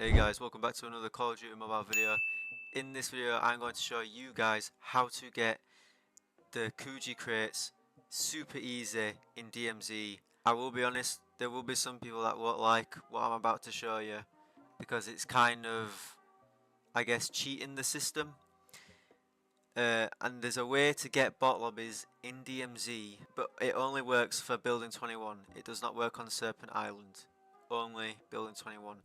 Hey guys, welcome back to another Call of Duty mobile video. In this video I'm going to show you guys how to get the Kui Ji crates super easy in DMZ. I will be honest, there will be some people that won't like what I'm about to show you because it's kind of, I guess, cheating the system. And there's a way to get bot lobbies in DMZ, but it only works for Building 21. It does not work on Serpent Island, only Building 21.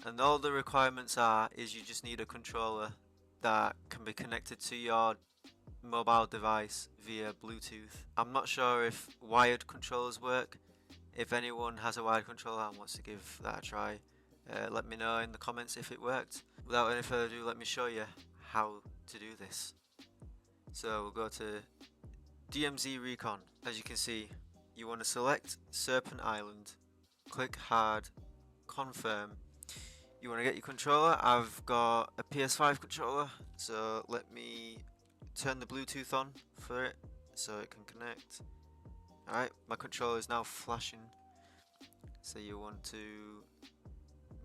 And all the requirements is you just need a controller that can be connected to your mobile device via Bluetooth. I'm not sure if wired controllers work. If anyone has a wired controller and wants to give that a try, let me know in the comments if it worked. Without any further ado, let me show you how to do this. So we'll go to DMZ Recon. As you can see, you want to select Serpent Island, click hard, confirm. You want to get your controller. I've got a PS5 controller, so let me turn the Bluetooth on for it so it can connect. Alright, my controller is now flashing, so you want to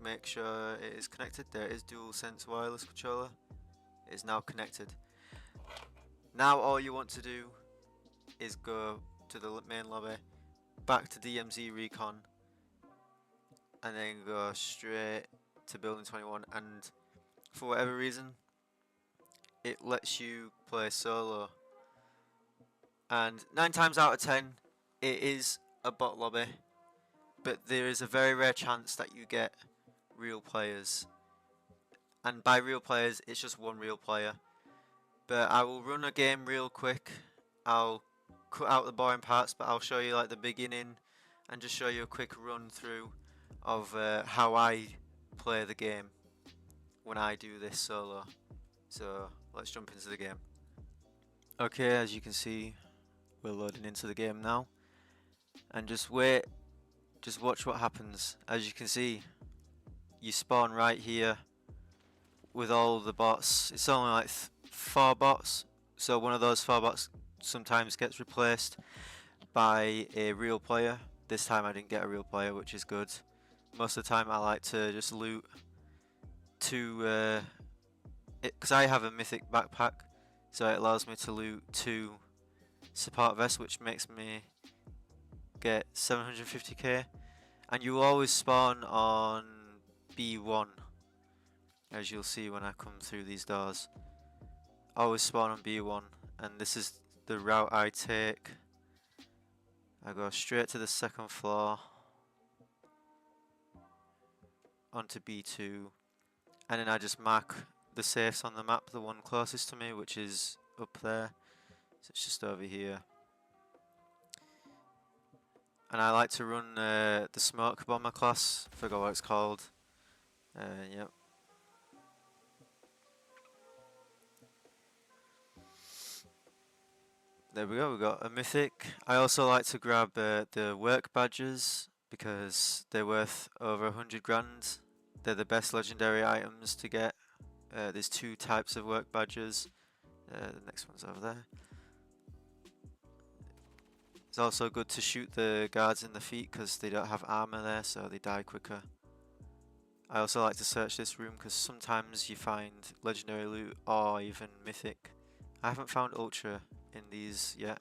make sure it is connected. There is DualSense wireless controller. It is now connected. Now all you want to do is go to the main lobby, back to DMZ Recon, and then go straight to Building 21, and for whatever reason it lets you play solo, and 9 times out of 10 it is a bot lobby, but there is a very rare chance that you get real players, and by real players it's just one real player. But I will run a game real quick. I'll cut out the boring parts, but I'll show you like the beginning and just show you a quick run through of how I play the game when I do this solo. So let's jump into the game. Okay, as you can see, we're loading into the game now, and just wait, just watch what happens. As you can see, you spawn right here with all the bots. It's only like 4 bots, so one of those 4 bots sometimes gets replaced by a real player. This time I didn't get a real player, which is good. Most of the time I like to just loot because I have a mythic backpack, so it allows me to loot 2 support vests, which makes me get 750k, and you will always spawn on B1, as you'll see when I come through these doors. Always spawn on B1, and this is the route I take. I go straight to the 2nd floor, onto B2, and then I just mark the safes on the map, the one closest to me, which is up there, so it's just over here. And I like to run the smoke bomber class, forgot what it's called. Yep. There we go, we got a mythic. I also like to grab the work badges because they're worth over 100 grand. They're the best legendary items to get. There's 2 types of work badges. The next one's over there. It's also good to shoot the guards in the feet because they don't have armor there, so they die quicker. I also like to search this room because sometimes you find legendary loot or even mythic. I haven't found ultra in these yet.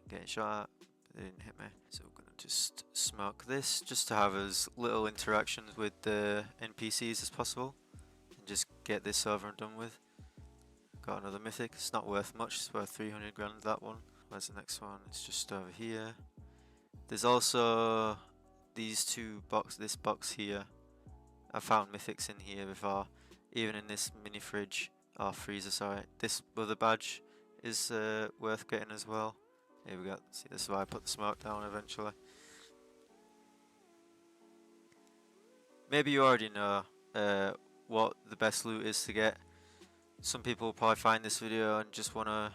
Getting shot at, but they didn't hit me. So we're gonna just smoke this just to have as little interactions with the NPCs as possible and just get this over and done with. Got another mythic. It's not worth much, it's worth 300 grand, that one. Where's the next one? It's just over here. There's also these 2 boxes, this box here. I found mythics in here before, even in this mini fridge, or freezer, sorry. This other badge is worth getting as well. Here we go, see, this is why I put the smoke down eventually. Maybe you already know what the best loot is to get. Some people will probably find this video and just want to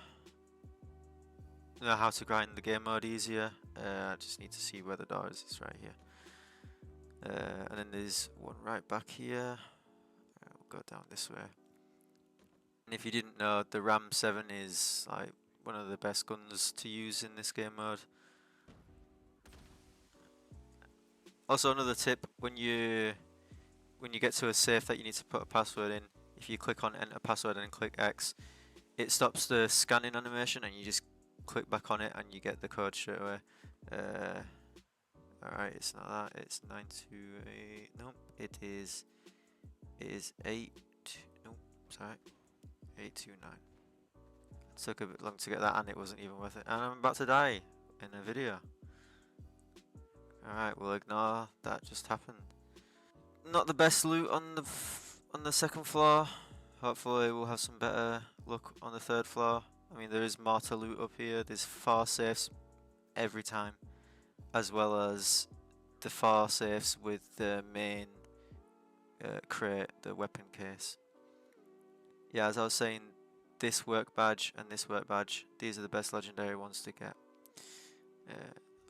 know how to grind the game mode easier. I just need to see where the door is. It's right here. And then there's one right back here. We'll go down this way. And if you didn't know, the Ram 7 is like one of the best guns to use in this game mode. Also, another tip: when you're when you get to a safe that you need to put a password in, if you click on enter password and click X, it stops the scanning animation and you just click back on it and you get the code straight away. Alright, it's not that, it's 928, nope, it is 8, nope, sorry, 829. It took a bit long to get that and it wasn't even worth it, and I'm about to die in a video. Alright, we'll ignore that just happened. Not the best loot on the second floor. Hopefully we'll have some better luck on the third floor. I mean, there is more to loot up here. There's 4 safes every time, as well as the 4 safes with the main crate, the weapon case. Yeah, as I was saying, this work badge and this work badge, these are the best legendary ones to get.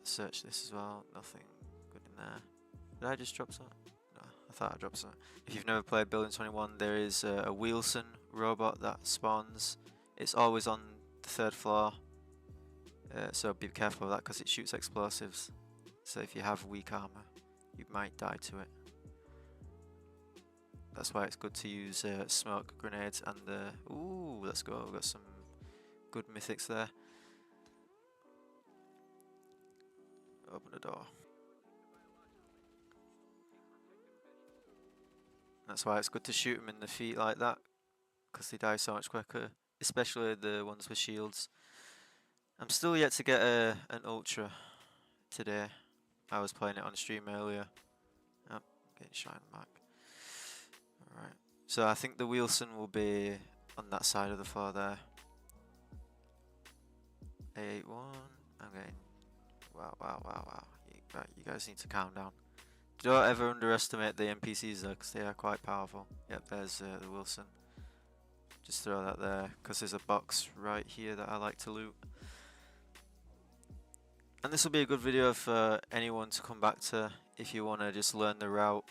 Search this as well, nothing good in there. Did I just drop something? No, I thought I dropped something. If you've never played Building 21, there is a Wheelson robot that spawns. It's always on the 3rd floor, so be careful of that because it shoots explosives. So if you have weak armor, you might die to it. That's why it's good to use smoke grenades and the... Ooh, let's go, we've got some good mythics there. Open the door. That's why it's good to shoot them in the feet like that, because they die so much quicker, especially the ones with shields. I'm still yet to get an ultra today. I was playing it on stream earlier. Oh, getting shine back. Alright, so I think the Wheelson will be on that side of the floor there. 881. I'm getting... Wow. You guys need to calm down. Don't ever underestimate the NPCs though, because they are quite powerful. Yep, there's the Wheelson. Just throw that there, because there's a box right here that I like to loot. And this will be a good video for anyone to come back to if you want to just learn the route,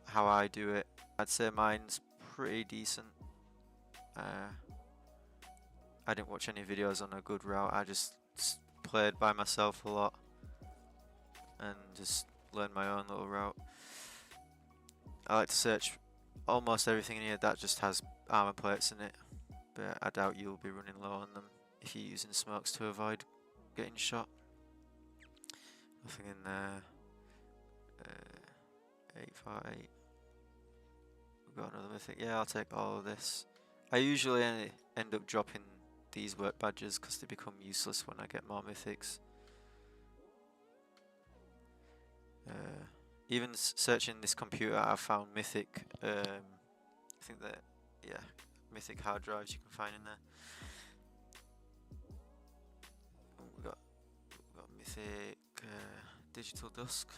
how I do it. I'd say mine's pretty decent. I didn't watch any videos on a good route, I just played by myself a lot and just learn my own little route. I like to search almost everything in here that just has armor plates in it, but I doubt you'll be running low on them if you're using smokes to avoid getting shot. Nothing in there. 848. We've got another mythic. Yeah, I'll take all of this. I usually end up dropping these work badges because they become useless when I get more mythics. Even searching this computer, I found mythic. I think that, yeah, mythic hard drives you can find in there. Oh, we got mythic digital dusk,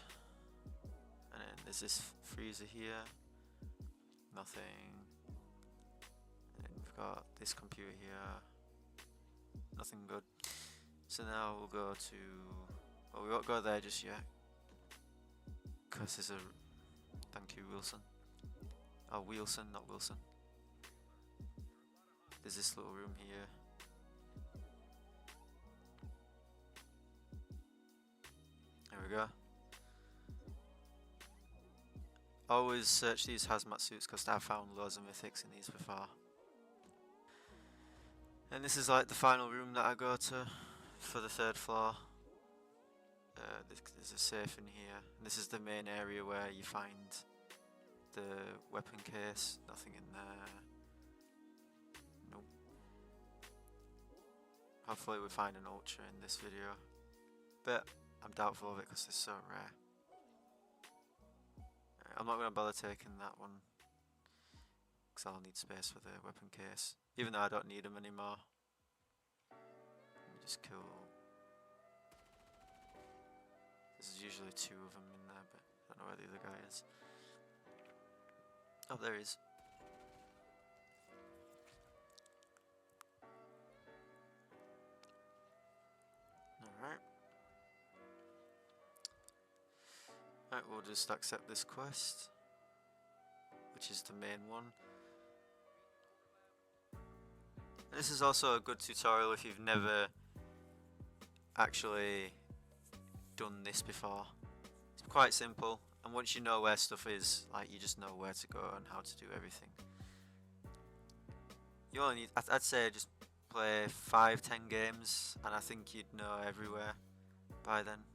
and then there's this freezer here. Nothing. And then we've got this computer here. Nothing good. So now we'll go to. Well, we won't go there just yet. Because there's a... Thank you, Wilson. Oh, Wheelson, not Wilson. There's this little room here. There we go. Always search these hazmat suits because I've found loads of mythics in these before. And this is like the final room that I go to for the 3rd floor. There's a safe in here. This is the main area where you find the weapon case. Nothing in there. Nope. Hopefully we find an ultra in this video, but I'm doubtful of it because they're so rare. I'm not going to bother taking that one because I'll need space for the weapon case, even though I don't need them anymore. Let me just kill... There's usually 2 of them in there, but I don't know where the other guy is. Oh, there he is. Alright. Right, we'll just accept this quest, which is the main one. This is also a good tutorial if you've never actually done this before. It's quite simple. And once you know where stuff is, like, you just know where to go and how to do everything. You only need, I'd say, just play 5-10 games, and I think you'd know everywhere by then,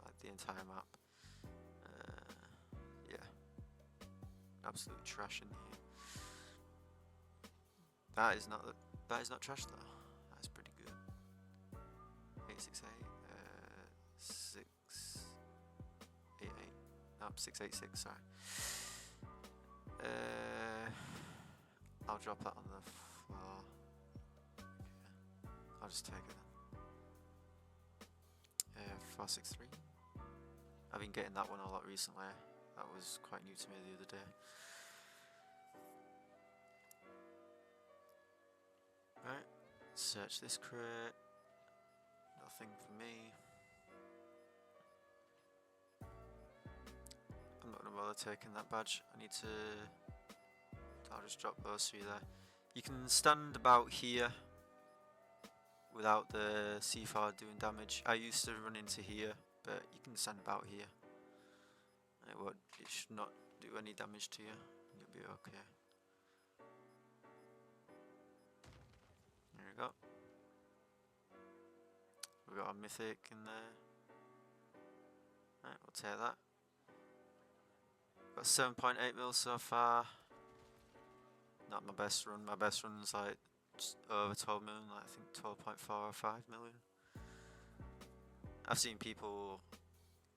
like the entire map. Yeah, absolute trash in here. That is not trash though. That's pretty good. 868, 688. No, 686. Sorry. I'll drop that on the floor. Okay. I'll just take it then. 463. I've been getting that one a lot recently. That was quite new to me the other day. Right, search this crate. Nothing for me. I'm not gonna bother taking that badge. I need to. I'll just drop those through there. You can stand about here without the C4 doing damage. I used to run into here, but you can stand about here. It should not do any damage to you. You'll be okay. There we go. We've got a Mythic in there. Right, we'll take that. Got 7.8 mil so far. Not my best run. My best run's like just over 12 million, like I think 12.4 or 5 million. I've seen people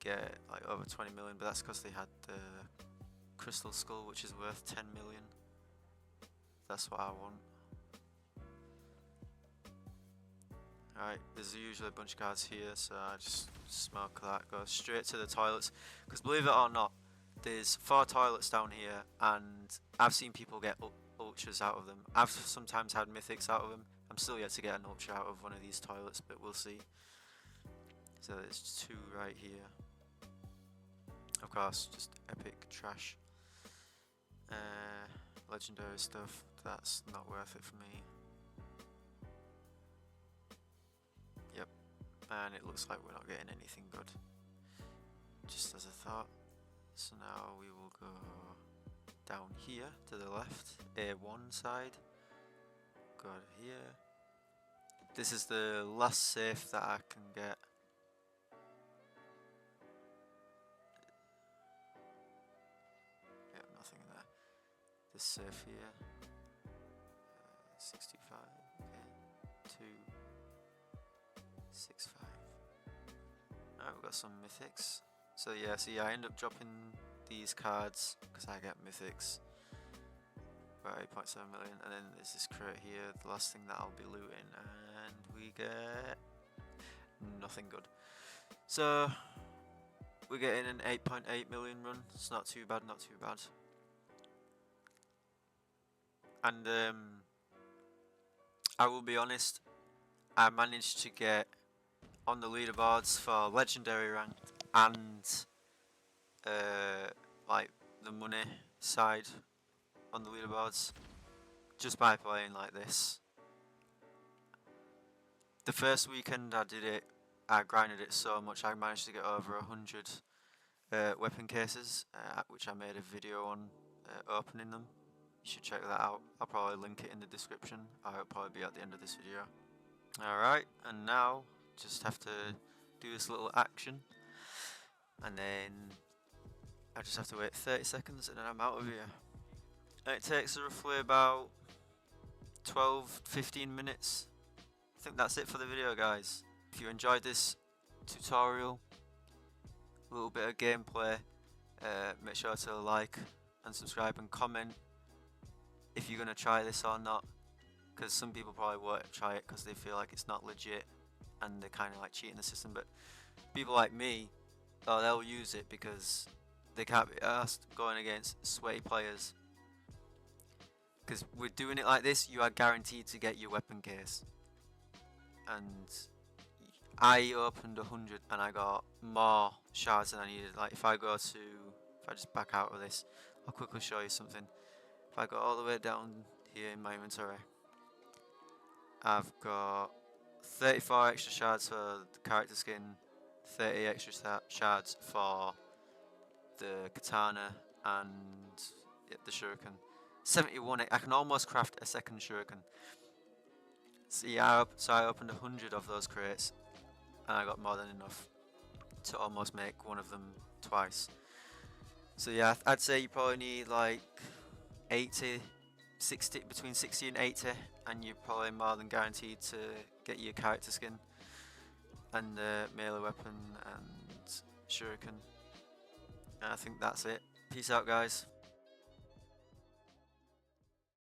get like over 20 million, but that's because they had the Crystal Skull, which is worth 10 million. That's what I want. Alright, there's usually a bunch of cards here, so I just smoke that, go straight to the toilets. Because believe it or not, there's 4 toilets down here, and I've seen people get ultras out of them. I've sometimes had mythics out of them. I'm still yet to get an ultra out of one of these toilets, but we'll see. So there's 2 right here. Of course, just epic trash. Legendary stuff, that's not worth it for me. Yep, and it looks like we're not getting anything good. Just as a thought. So now we will go down here to the left, A1 side. Go here. This is the last safe that I can get. Yeah, nothing there. This safe here. 65. Okay. 2. 6, 5. Alright, we've got some mythics. So yeah, see, I end up dropping these cards because I get mythics. About 8.7 million, and then there's this crate here, the last thing that I'll be looting, and we get nothing good. So we're getting an 8.8 million run. It's not too bad, not too bad. And I will be honest, I managed to get on the leaderboards for legendary rank and like the money side on the leaderboards just by playing like this. The first weekend I did it, I grinded it so much I managed to get over 100 weapon cases, which I made a video on opening them. You should check that out. I'll probably link it in the description. It'll probably be at the end of this video. Alright, and now just have to do this little action, and then I just have to wait 30 seconds and then I'm out of here. And it takes roughly about 12-15 minutes. I think that's it for the video, guys. If you enjoyed this tutorial, a little bit of gameplay, make sure to like and subscribe and comment if you're going to try this or not, because some people probably won't try it because they feel like it's not legit and they're kind of like cheating the system, but people like me, they'll use it because they can't be asked going against sweaty players. Because with doing it like this, you are guaranteed to get your weapon case. And I opened 100 and I got more shards than I needed. Like if I just back out of this, I'll quickly show you something. If I go all the way down here in my inventory, I've got 34 extra shards for the character skin, 30 extra shards for the katana, and the shuriken. 71. I can almost craft a second shuriken. So yeah, I opened 100 of those crates, and I got more than enough to almost make one of them twice. So yeah, I'd say you probably need like 80, 60, between 60 and 80, and you're probably more than guaranteed to get your character skin and melee weapon and shuriken. And I think that's it. Peace out, guys.